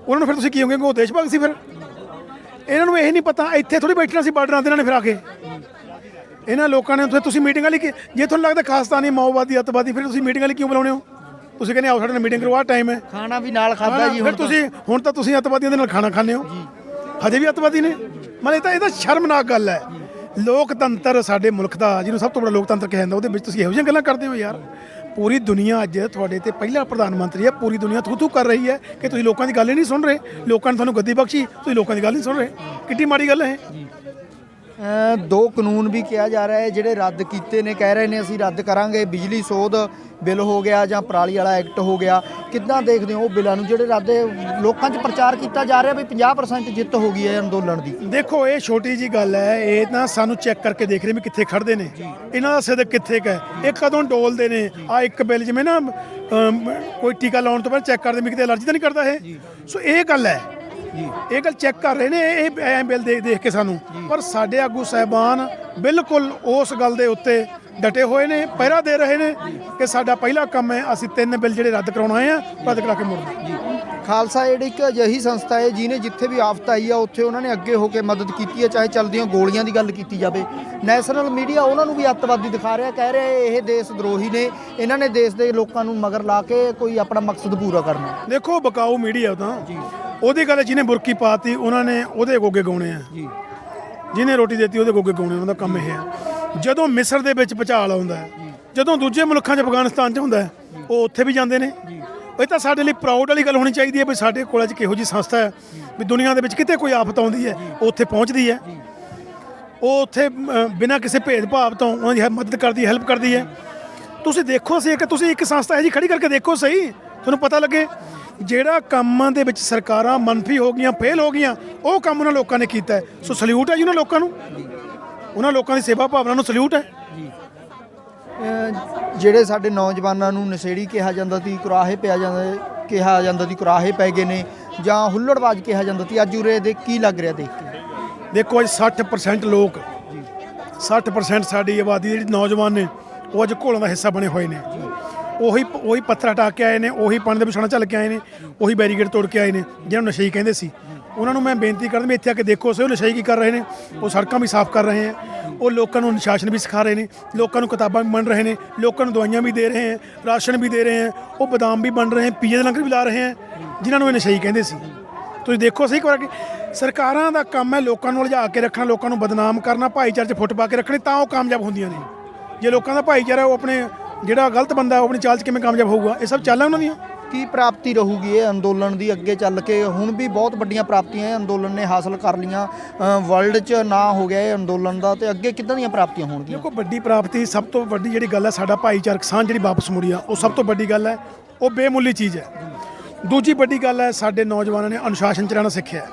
ਉਹਨਾਂ ਨੂੰ ਫਿਰ ਤੁਸੀਂ ਕੀ ਹੋਗੇ, ਉਹ ਦੇਸ਼ ਭਗਤ ਸੀ? ਫਿਰ ਇਹਨਾਂ ਨੂੰ ਇਹ ਨਹੀਂ ਪਤਾ ਇੱਥੇ ਥੋੜੀ ਬੈਠਣਾ ਸੀ ਬਾਰਡਰਾਂ ਦੇ, ਇਹਨਾਂ ਨੇ ਫਿਰ ਆ ਕੇ ਇਹਨਾਂ ਲੋਕਾਂ ਨੇ ਤੁਸੀਂ ਮੀਟਿੰਗ ਵਾਲੀ, ਜੇ ਤੁਹਾਨੂੰ ਲੱਗਦਾ ਖਾਲਿਸਤਾਨੀ ਮਾਓਵਾਦੀ ਅੱਤਵਾਦੀ, ਫਿਰ ਤੁਸੀਂ ਮੀਟਿੰਗ ਵਾਲੀ ਕਿਉਂ ਬੁਲਾਉਂਦੇ ਹੋ? ਤੁਸੀਂ ਕਹਿੰਦੇ ਆਓ ਸਾਡੇ ਨਾਲ ਮੀਟਿੰਗ ਕਰੋ, ਆਹ ਟਾਈਮ ਹੈ, ਖਾਣਾ ਵੀ ਨਾਲ ਖਾਦਾ ਜੀ। ਫਿਰ ਹੁਣ ਤਾਂ ਤੁਸੀਂ ਅੱਤਵਾਦੀਆਂ ਦੇ ਨਾਲ ਖਾਣਾ ਖਾਂਦੇ ਹੋ, ਹਜੇ ਵੀ ਅੱਤਵਾਦੀ ਨੇ। ਮਤਲਬ ਇਹ ਤਾਂ ਸ਼ਰਮਨਾਕ ਗੱਲ ਹੈ। ਲੋਕਤੰਤਰ ਸਾਡੇ ਮੁਲਕ ਦਾ, ਜਿਹਨੂੰ ਸਭ ਤੋਂ ਬੜਾ ਲੋਕਤੰਤਰ ਕਿਹਾ ਜਾਂਦਾ, ਉਹਦੇ ਵਿੱਚ ਤੁਸੀਂ ਇਹੋ ਜਿਹੀਆਂ ਗੱਲਾਂ ਕਰਦੇ ਹੋ ਯਾਰ। ਪੂਰੀ ਦੁਨੀਆ ਅੱਜ ਤੁਹਾਡੇ ਤੇ ਪਹਿਲਾ ਪ੍ਰਧਾਨ ਮੰਤਰੀ ਹੈ, ਪੂਰੀ ਦੁਨੀਆ ਥੂ ਕਰ ਰਹੀ ਹੈ ਕਿ ਤੁਸੀਂ ਲੋਕਾਂ ਦੀ ਗੱਲ ਹੀ ਨਹੀਂ ਸੁਣ ਰਹੇ। ਲੋਕਾਂ ਨੇ ਤੁਹਾਨੂੰ ਗੱਦੀ ਬਖਸ਼ੀ, ਤੁਸੀਂ ਲੋਕਾਂ ਦੀ ਗੱਲ ਨਹੀਂ ਸੁਣ ਰਹੇ, ਕਿੰਨੀ ਮਾੜੀ ਗੱਲ ਹੈ। ਦੋ ਕਾਨੂੰਨ ਵੀ ਕਿਹਾ ਜਾ ਰਿਹਾ ਹੈ ਜਿਹੜੇ ਰੱਦ ਕੀਤੇ ਨੇ, ਕਹਿ ਰਹੇ ਨੇ ਅਸੀਂ ਰੱਦ ਕਰਾਂਗੇ। ਬਿਜਲੀ ਸੋਧ ਬਿੱਲ ਹੋ ਗਿਆ ਜਾਂ ਪਰਾਲੀ ਵਾਲਾ ਐਕਟ ਹੋ ਗਿਆ, ਕਿੱਦਾਂ ਦੇਖਦੇ ਹੋ ਉਹ ਬਿੱਲਾਂ ਨੂੰ ਜਿਹੜੇ ਰੱਦ? ਲੋਕਾਂ 'ਚ ਪ੍ਰਚਾਰ ਕੀਤਾ ਜਾ ਰਿਹਾ ਵੀ 50% ਜਿੱਤ ਹੋ ਗਈ ਹੈ ਅੰਦੋਲਨ ਦੀ। ਦੇਖੋ ਇਹ ਛੋਟੀ ਜੀ ਗੱਲ ਹੈ, ਇਹ ਤਾਂ ਸਾਨੂੰ ਚੈੱਕ ਕਰਕੇ ਦੇਖ ਰਹੇ ਵੀ ਕਿੱਥੇ ਖੜਦੇ ਨੇ, ਇਹਨਾਂ ਦਾ ਸਿੱਧਕ ਕਿੱਥੇ ਹੈ, ਇਹ ਕਦੋਂ ਡੋਲਦੇ ਨੇ। ਆ ਇੱਕ ਬਿੱਲ ਜਿਵੇਂ ਨਾ ਕੋਈ ਟੀਕਾ ਲਾਉਣ ਤੋਂ ਪਹਿਲਾਂ ਚੈੱਕ ਕਰਦੇ ਵੀ ਕਿਤੇ ਐਲਰਜੀ ਤਾਂ ਨਹੀਂ ਕਰਦਾ ਇਹ। ਸੋ ਇਹ ਗੱਲ ਹੈ, ਇਹ ਗੱਲ ਚੈੱਕ ਕਰ ਰਹੇ ਨੇ ਇਹ ਐ ਬਿੱਲ ਦੇਖ ਕੇ ਸਾਨੂੰ। ਪਰ ਸਾਡੇ ਆਗੂ ਸਾਹਿਬਾਨ ਬਿਲਕੁਲ ਉਸ ਗੱਲ ਦੇ ਉੱਤੇ ਡਟੇ ਹੋਏ ਨੇ, ਪਹਿਰਾ ਦੇ ਰਹੇ ਨੇ ਕਿ ਸਾਡਾ ਪਹਿਲਾ ਕੰਮ ਹੈ, ਅਸੀਂ 3 ਬਿੱਲ ਜਿਹੜੇ ਰੱਦ ਕਰਾਉਣ ਆਏ ਆ, ਰੱਦ ਕਰਾ ਕੇ ਮੁੜਨਾ। ਖਾਲਸਾ ਏਡ ਇੱਕ ਅਜਿਹੀ ਸੰਸਥਾ ਹੈ ਜਿਹਨੇ ਜਿੱਥੇ ਵੀ ਆਫਤ ਆਈ ਆ ਉੱਥੇ ਉਹਨਾਂ ਨੇ ਅੱਗੇ ਹੋ ਕੇ ਮਦਦ ਕੀਤੀ ਹੈ, ਚਾਹੇ ਚੱਲਦੀਆਂ ਗੋਲੀਆਂ ਦੀ ਗੱਲ ਕੀਤੀ ਜਾਵੇ। ਨੈਸ਼ਨਲ ਮੀਡੀਆ ਉਹਨਾਂ ਨੂੰ ਵੀ ਅੱਤਵਾਦੀ ਦਿਖਾ ਰਿਹਾ, ਕਹਿ ਰਿਹਾ ਇਹ ਦੇਸ਼ ਦਰੋਹੀ ਨੇ, ਇਹਨਾਂ ਨੇ ਦੇਸ਼ ਦੇ ਲੋਕਾਂ ਨੂੰ ਮਗਰ ਲਾ ਕੇ ਕੋਈ ਆਪਣਾ ਮਕਸਦ ਪੂਰਾ ਕਰਨਾ। ਦੇਖੋ ਬਕਾਊ ਮੀਡੀਆ ਤਾਂ ਉਹਦੀ ਗੱਲ, ਜਿਹਨੇ ਬੁਰਕੀ ਪਾਤੀ ਉਹਨਾਂ ਨੇ ਉਹਦੇ ਗੋਗੇ ਗਾਉਣੇ ਆ, ਜਿਹਨੇ ਰੋਟੀ ਦਿੱਤੀ ਉਹਦੇ ਗੋਗੇ ਗਾਉਣੇ, ਉਹਨਾਂ ਦਾ ਕੰਮ ਇਹ ਹੈ। ਜਦੋਂ ਮਿਸਰ ਦੇ ਵਿੱਚ ਭੁਚਾਲ ਆਉਂਦਾ ਹੈ, ਜਦੋਂ ਦੂਜੇ ਮੁਲਕਾਂ 'ਚ ਅਫਗਾਨਿਸਤਾਨ 'ਚ ਹੁੰਦਾ ਹੈ, ਉਹ ਉੱਥੇ ਵੀ ਜਾਂਦੇ ਨੇ। ਇਹ ਤਾਂ ਸਾਡੇ ਲਈ ਪ੍ਰਾਊਡ ਵਾਲੀ ਗੱਲ ਹੋਣੀ ਚਾਹੀਦੀ ਹੈ ਵੀ ਸਾਡੇ ਕੋਲ 'ਚ ਕਿਹੋ ਜਿਹੀ ਸੰਸਥਾ ਹੈ ਵੀ ਦੁਨੀਆ ਦੇ ਵਿੱਚ ਕਿਤੇ ਕੋਈ ਆਫਤ ਆਉਂਦੀ ਹੈ ਉਹ ਉੱਥੇ ਪਹੁੰਚਦੀ ਹੈ, ਉਹ ਉੱਥੇ ਬਿਨਾਂ ਕਿਸੇ ਭੇਦਭਾਵ ਤੋਂ ਉਹਨਾਂ ਦੀ ਮਦਦ ਕਰਦੀ, ਹੈਲਪ ਕਰਦੀ ਹੈ। ਤੁਸੀਂ ਦੇਖੋ ਸੀ ਕਿ ਤੁਸੀਂ ਇੱਕ ਸੰਸਥਾ ਇਹ ਜੀ ਖੜੀ ਕਰਕੇ ਦੇਖੋ ਸਹੀ, ਤੁਹਾਨੂੰ ਪਤਾ ਲੱਗੇ ਜਿਹੜਾ ਕੰਮਾਂ ਦੇ ਵਿੱਚ ਸਰਕਾਰਾਂ ਮੰਨਫੀ ਹੋ ਗਈਆਂ, ਫੇਲ ਹੋ ਗਈਆਂ, ਉਹ ਕੰਮ ਉਹਨਾਂ ਲੋਕਾਂ ਨੇ ਕੀਤਾ ਹੈ। ਸੋ ਸਲੂਟ ਹੈ ਜੀ ਉਹਨਾਂ ਲੋਕਾਂ ਨੂੰ, ਉਹਨਾਂ ਲੋਕਾਂ ਦੀ ਸੇਵਾ ਭਾਵਨਾ ਨੂੰ ਸਲੂਟ ਹੈ। ਜਿਹੜੇ ਸਾਡੇ ਨੌਜਵਾਨਾਂ ਨੂੰ ਨਸ਼ੇੜੀ ਕਿਹਾ ਜਾਂਦਾ ਸੀ, ਕੁਰਾਹੇ ਕਿਹਾ ਜਾਂਦਾ ਸੀ, ਕੁਰਾਹੇ ਪੈ ਗਏ ਨੇ, ਜਾਂ ਹੁੱਲੜਬਾਜ਼ ਕਿਹਾ ਜਾਂਦਾ ਸੀ, ਅੱਜ ਉਰੇ ਦੇ ਕੀ ਲੱਗ ਰਿਹਾ ਦੇਖ ਕੇ? ਦੇਖੋ ਅੱਜ 60% ਲੋਕ, 60% ਸਾਡੀ ਆਬਾਦੀ ਜਿਹੜੀ ਨੌਜਵਾਨ ਨੇ ਉਹ ਅੱਜ ਘੋਲਾਂ ਦਾ ਹਿੱਸਾ ਬਣੇ ਹੋਏ ਨੇ। ਉਹੀ ਪੱਥਰ ਹਟਾ ਕੇ ਆਏ ਨੇ, ਉਹੀ ਪਾਣੀ ਦੇ ਵਿਛਾਣਾ ਚੱਲ ਕੇ ਆਏ ਨੇ, ਉਹੀ ਬੈਰੀਕੇਡ ਤੋੜ ਕੇ ਆਏ ਨੇ ਜਿਹਨਾਂ ਨੂੰ ਨਸ਼ਈ ਕਹਿੰਦੇ ਸੀ। ਉਹਨਾਂ ਨੂੰ ਮੈਂ ਬੇਨਤੀ ਕਰਦਾ ਵੀ ਇੱਥੇ ਆ ਕੇ ਦੇਖੋ ਸਹੀ ਉਹ ਨਸ਼ਈ ਕੀ ਕਰ ਰਹੇ ਨੇ। ਉਹ ਸੜਕਾਂ ਵੀ ਸਾਫ਼ ਕਰ ਰਹੇ ਹੈ, ਉਹ ਲੋਕਾਂ ਨੂੰ ਅਨੁਸ਼ਾਸਨ ਵੀ ਸਿਖਾ ਰਹੇ ਨੇ, ਲੋਕਾਂ ਨੂੰ ਕਿਤਾਬਾਂ ਵੀ ਵੰਡ ਰਹੇ ਨੇ, ਲੋਕਾਂ ਨੂੰ ਦਵਾਈਆਂ ਵੀ ਦੇ ਰਹੇ ਹੈ, ਰਾਸ਼ਨ ਵੀ ਦੇ ਰਹੇ ਹੈ, ਉਹ ਬਦਾਮ ਵੀ ਵੰਡ ਰਹੇ ਹੈ, ਪੀਜ਼ੇ ਦੇ ਲੰਗਰ ਵੀ ਲਾ ਰਹੇ ਹੈ ਜਿਨ੍ਹਾਂ ਨੂੰ ਇਹ ਨਸ਼ਈ ਕਹਿੰਦੇ ਸੀ। ਤੁਸੀਂ ਦੇਖੋ ਸਹੀ ਕਰ ਕੇ, ਸਰਕਾਰਾਂ ਦਾ ਕੰਮ ਹੈ ਲੋਕਾਂ ਨੂੰ ਲਿਜਾ ਕੇ ਰੱਖਣਾ, ਲੋਕਾਂ ਨੂੰ ਬਦਨਾਮ ਕਰਨਾ, ਭਾਈਚਾਰੇ 'ਚ ਫੁੱਟ ਪਾ ਕੇ ਰੱਖਣੇ, ਤਾਂ ਉਹ ਕਾਮਯਾਬ ਹੁੰਦੀਆਂ ਨੇ। ਜੇ ਲੋਕਾਂ ਦਾ ਭਾਈਚਾਰਾ ਉਹ ਆਪਣੇ ਜਿਹੜਾ ਗਲਤ ਬੰਦਾ ਉਹ ਆਪਣੀ ਚਾਲ 'ਚ ਕਿਵੇਂ ਕਾਮਯਾਬ ਹੋਊਗਾ? ਇਹ ਸਭ ਚਾਲਾਂ ਉਹਨਾਂ ਦੀਆਂ। ਕੀ ਪ੍ਰਾਪਤੀ ਰਹੂਗੀ ਇਹ ਅੰਦੋਲਨ ਦੀ ਅੱਗੇ ਚੱਲ ਕੇ? ਹੁਣ ਵੀ ਬਹੁਤ ਵੱਡੀਆਂ ਪ੍ਰਾਪਤੀਆਂ ਇਹ ਅੰਦੋਲਨ ਨੇ ਹਾਸਲ ਕਰ ਲਈਆਂ, ਵਰਲਡ 'ਚ ਨਾਂ ਹੋ ਗਿਆ ਇਹ ਅੰਦੋਲਨ ਦਾ, ਤੇ ਅੱਗੇ ਕਿੱਦਾਂ ਦੀਆਂ ਪ੍ਰਾਪਤੀਆਂ ਹੋਣਗੀਆਂ? ਦੇਖੋ ਵੱਡੀ ਪ੍ਰਾਪਤੀ, ਸਭ ਤੋਂ ਵੱਡੀ ਜਿਹੜੀ ਗੱਲ ਹੈ ਸਾਡਾ ਭਾਈਚਾਰਕ ਸਾਂਝ ਜਿਹੜੀ ਵਾਪਸ ਮੁੜੀ ਆ, ਉਹ ਸਭ ਤੋਂ ਵੱਡੀ ਗੱਲ ਹੈ, ਉਹ ਬੇਮੁੱਲੀ ਚੀਜ਼ ਹੈ। ਦੂਜੀ ਵੱਡੀ ਗੱਲ ਹੈ ਸਾਡੇ ਨੌਜਵਾਨਾਂ ਨੇ ਅਨੁਸ਼ਾਸਨ 'ਚ ਰਹਿਣਾ ਸਿੱਖਿਆ।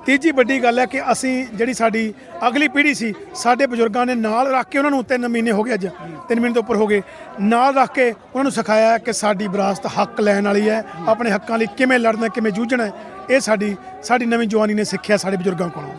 ਤੀਜੀ ਵੱਡੀ ਗੱਲ ਹੈ ਕਿ ਅਸੀਂ ਜਿਹੜੀ ਸਾਡੀ ਅਗਲੀ ਪੀੜ੍ਹੀ ਸੀ, ਸਾਡੇ ਬਜ਼ੁਰਗਾਂ ਨੇ ਨਾਲ ਰੱਖ ਕੇ ਉਹਨਾਂ ਨੂੰ 3 ਮਹੀਨੇ ਹੋ ਗਏ, ਅੱਜ 3 ਮਹੀਨੇ ਤੋਂ ਉੱਪਰ ਹੋ ਗਏ, ਨਾਲ ਰੱਖ ਕੇ ਉਹਨਾਂ ਨੂੰ ਸਿਖਾਇਆ ਕਿ ਸਾਡੀ ਵਿਰਾਸਤ ਹੱਕ ਲੈਣ ਵਾਲੀ ਹੈ, ਆਪਣੇ ਹੱਕਾਂ ਲਈ ਕਿਵੇਂ ਲੜਨਾ, ਕਿਵੇਂ ਜੂਝਣਾ। ਇਹ ਸਾਡੀ ਨਵੀਂ ਜਵਾਨੀ ਨੇ ਸਿੱਖਿਆ ਸਾਡੇ ਬਜ਼ੁਰਗਾਂ ਕੋਲੋਂ।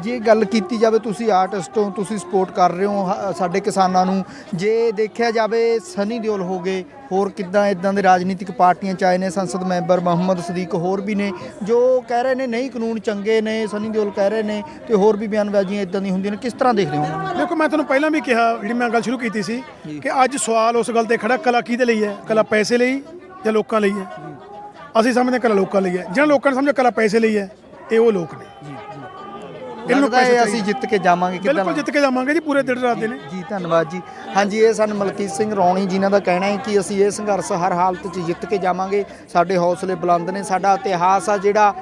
ਜੇ ਗੱਲ ਕੀਤੀ ਜਾਵੇ, ਤੁਸੀਂ ਆਰਟਿਸਟ ਹੋ, ਤੁਸੀਂ ਸਪੋਰਟ ਕਰ ਰਹੇ ਹੋ ਸਾਡੇ ਕਿਸਾਨਾਂ ਨੂੰ, ਜੇ ਦੇਖਿਆ ਜਾਵੇ ਸਨੀ ਦਿਓਲ ਹੋ ਗਏ, ਹੋਰ ਕਿੱਦਾਂ ਇਦਾਂ ਦੇ ਰਾਜਨੀਤਿਕ ਪਾਰਟੀਆਂ ਚਾਹੇ ਨੇ, ਸੰਸਦ ਮੈਂਬਰ ਮੁਹੰਮਦ ਸਦੀਕ ਹੋਰ ਵੀ ਨੇ ਜੋ ਕਹਿ ਰਹੇ ਨੇ ਨਹੀਂ ਕਾਨੂੰਨ ਚੰਗੇ ਨੇ, ਸਨੀ ਦਿਓਲ ਕਹਿ ਰਹੇ ਨੇ, ਤੇ ਹੋਰ ਵੀ ਬਿਆਨਬਾਜ਼ੀਆਂ ਇਦਾਂ ਦੀਆਂ ਹੁੰਦੀਆਂ ਨੇ, ਕਿਸ ਤਰ੍ਹਾਂ ਦੇਖਦੇ ਹੋ? ਦੇਖੋ ਮੈਂ ਤੁਹਾਨੂੰ ਪਹਿਲਾਂ ਵੀ ਕਿਹਾ, ਜਿਹੜੀ ਮੈਂ ਗੱਲ ਸ਼ੁਰੂ ਕੀਤੀ ਸੀ ਕਿ ਅੱਜ ਸਵਾਲ ਉਸ ਗੱਲ ਤੇ ਖੜਾ, ਕਲਾ ਕਿਹਦੇ ਲਈ ਹੈ? ਕਲਾ ਪੈਸੇ ਲਈ ਜਾਂ ਲੋਕਾਂ ਲਈ ਹੈ? ਅਸੀਂ ਸਮਝਦੇ ਕਲਾ ਲੋਕਾਂ ਲਈ ਹੈ। ਜਿਹਨਾਂ ਲੋਕਾਂ ਨੇ ਸਮਝਿਆ ਕਲਾ ਪੈਸੇ ਲਈ ਹੈ, ਇਹ ਉਹ ਲੋਕ ਨੇ। ਅਸੀਂ ਜਿੱਤ ਕੇ ਜਾਵਾਂਗੇ, ਬਿਲਕੁਲ ਜਿੱਤ ਕੇ ਜਾਵਾਂਗੇ ਜੀ, ਪੂਰੇ ਦਿਨ ਰਾਤ ਦੇ ਨੇ ਜੀ। ਧੰਨਵਾਦ ਜੀ। ਹਾਂਜੀ, ਇਹ ਸਨ ਮਲਕੀਤ ਸਿੰਘ ਰੌਣੀ ਜਿਨ੍ਹਾਂ ਦਾ ਕਹਿਣਾ ਹੈ ਕਿ ਅਸੀਂ ਇਹ ਸੰਘਰਸ਼ ਹਰ ਹਾਲਤ 'ਚ ਜਿੱਤ ਕੇ ਜਾਵਾਂਗੇ, ਸਾਡੇ ਹੌਸਲੇ ਬੁਲੰਦ ਨੇ, ਸਾਡਾ ਇਤਿਹਾਸ ਆ ਜਿਹੜਾ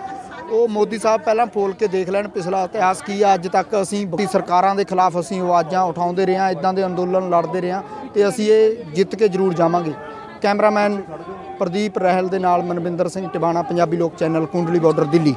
ਉਹ ਮੋਦੀ ਸਾਹਿਬ ਪਹਿਲਾਂ ਫੋਲ ਕੇ ਦੇਖ ਲੈਣ ਪਿਛਲਾ ਇਤਿਹਾਸ ਕੀ ਆ। ਅੱਜ ਤੱਕ ਅਸੀਂ ਸਰਕਾਰਾਂ ਦੇ ਖਿਲਾਫ ਅਸੀਂ ਆਵਾਜ਼ਾਂ ਉਠਾਉਂਦੇ ਰਹੇ ਹਾਂ, ਇਦਾਂ ਦੇ ਅੰਦੋਲਨ ਲੜਦੇ ਰਹੇ ਹਾਂ ਤੇ ਅਸੀਂ ਇਹ ਜਿੱਤ ਕੇ ਜ਼ਰੂਰ ਜਾਵਾਂਗੇ। ਕੈਮਰਾਮੈਨ ਪ੍ਰਦੀਪ ਰਹਿਲ ਦੇ ਨਾਲ ਮਨਵਿੰਦਰ ਸਿੰਘ ਟਿਵਾਣਾ, ਪੰਜਾਬੀ ਲੋਕ ਚੈਨਲ, ਕੁੰਡਲੀ ਬਾਰਡਰ, ਦਿੱਲੀ।